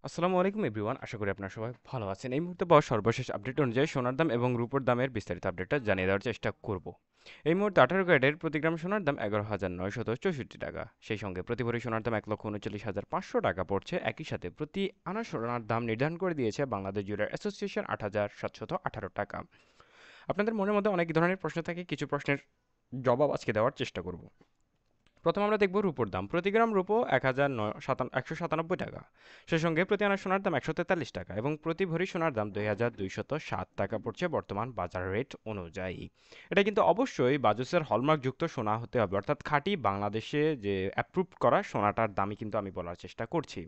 আসসালামু আলাইকুম এভরিওয়ান, আশা করি আপনারা সবাই ভালো আছেন। এই মুহূর্তে পাওয়া সর্বশেষ আপডেট অনুযায়ী সোনার দাম এবং রূপোর দামের বিস্তারিত আপডেটটা জানিয়ে দেওয়ার চেষ্টা করব। এই মুহূর্তে 18 ক্যারেটের প্রতি গ্রাম সোনার দাম 11,964 টাকা। সেই সঙ্গে প্রতি ভরি সোনার দাম 1,39,500 টাকা পড়ছে। একই সাথে প্রতি আনা সোনার দাম নির্ধারণ করে দিয়েছে বাংলাদেশ জুয়েলার অ্যাসোসিয়েশন 8,718 টাকা। আপনাদের মনের মধ্যে অনেক ধরনের প্রশ্ন থাকে, কিছু প্রশ্নের জবাব আজকে দেওয়ার চেষ্টা করব। প্রথম আমরা দেখব রূপোর দাম। প্রতি গ্রাম রূপো 1,197 টাকা। সে সঙ্গে প্রতি আনা সোনার দাম 143 টাকা এবং প্রতি ভরি সোনার দাম 2,207 টাকা পড়ছে বর্তমান বাজার রেট অনুযায়ী। এটা কিন্তু অবশ্যই বাজুসের হলমার্কযুক্ত সোনা হতে হবে, অর্থাৎ খাঁটি বাংলাদেশে যে অ্যাপ্রুভ করা সোনাটার দামই কিন্তু আমি বলার চেষ্টা করছি।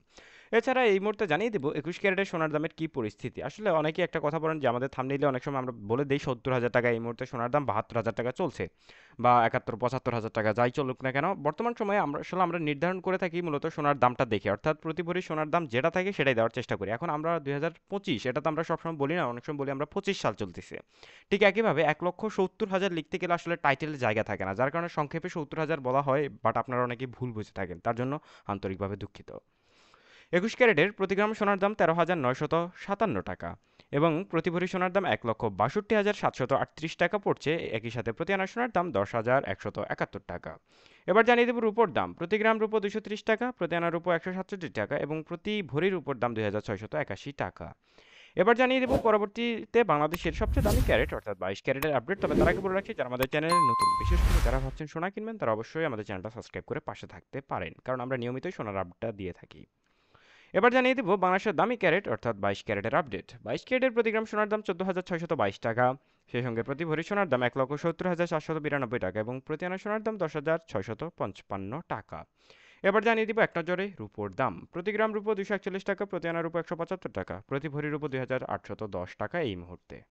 এছাড়া এই মুহূর্তে জানিয়ে দেবো 21 ক্যারেটের সোনার দামের কি পরিস্থিতি। আসলে অনেকেই একটা কথা বলেন যে আমাদের থাম্বনেইলে অনেক সময় আমরা বলে দেই 70,000 টাকা, এই মুহূর্তে সোনার দাম 72,000 টাকা চলছে, বা 71-75,000 টাকা যাই চলুক না কেন। বর্তমান সময়ে আমরা নির্ধারণ করে থাকি মূলত সোনার দামটা দেখে, অর্থাৎ প্রতি ভরি সোনার দাম যেটা থাকে সেটাই দেওয়ার চেষ্টা করি। এখন আমরা 2025, এটা তো আমরা সবসময় বলি না, অনেক সময় বলি আমরা 25 সাল চলতেছে। ঠিক একইভাবে 1,70,000 লিখতে গেলে আসলে টাইটেলের জায়গা থাকে না, যার কারণে সংক্ষেপে 70,000 বলা হয়, বাট আপনারা অনেকেই ভুল বুঝে থাকেন, তার জন্য আন্তরিকভাবে দুঃখিত। 21 ক্যারেটের প্রতি গ্রাম সোনার দাম 13,957 টাকা এবং প্রতি ভরি সোনার দাম 1,62,738 টাকা পড়ছে। একই সাথে প্রতি আনা সোনার দাম 10,171 টাকা। এবার জানিয়ে দেব রূপোর দাম। প্রতি গ্রাম রূপো 230 টাকা, প্রতি আনা রূপো 167 টাকা এবং প্রতি ভরি রূপোর দাম 2,681 টাকা। এবার জানিয়ে দেব পরবর্তীতে বাংলাদেশের সবচেয়ে দামি ক্যারেট অর্থাৎ 22 ক্যারেটের আপডেট। তবে তার আগে বলে রাখি, যারা আমাদের চ্যানেলে নতুন, বিশেষ করে যারা ভাবছেন সোনা কিনবেন, তারা অবশ্যই আমাদের চ্যানেলটা সাবস্ক্রাইব করে পাশে থাকতে পারেন, কারণ আমরা নিয়মিতই সোনার আপডেট দিয়ে থাকি। এবার জানিয়ে দিব বাংলাদেশের দামি ক্যারেট অর্থাৎ 22 ক্যারেটের আপডেট। 22 ক্যারেটের প্রতি গ্রাম সোনার দাম 14,622 টাকা। সেই সঙ্গে প্রতি ভরি সোনার দাম 1,70,792 টাকা এবং প্রতি আনা সোনার দাম 10,655 টাকা। এবার জানিয়ে দিব এক নজরে রূপোর দাম। প্রতি গ্রাম রূপো 241 টাকা, প্রতি আনা রূপো 175 টাকা, প্রতি ভরি রূপো 2,810 টাকা এই মুহূর্তে।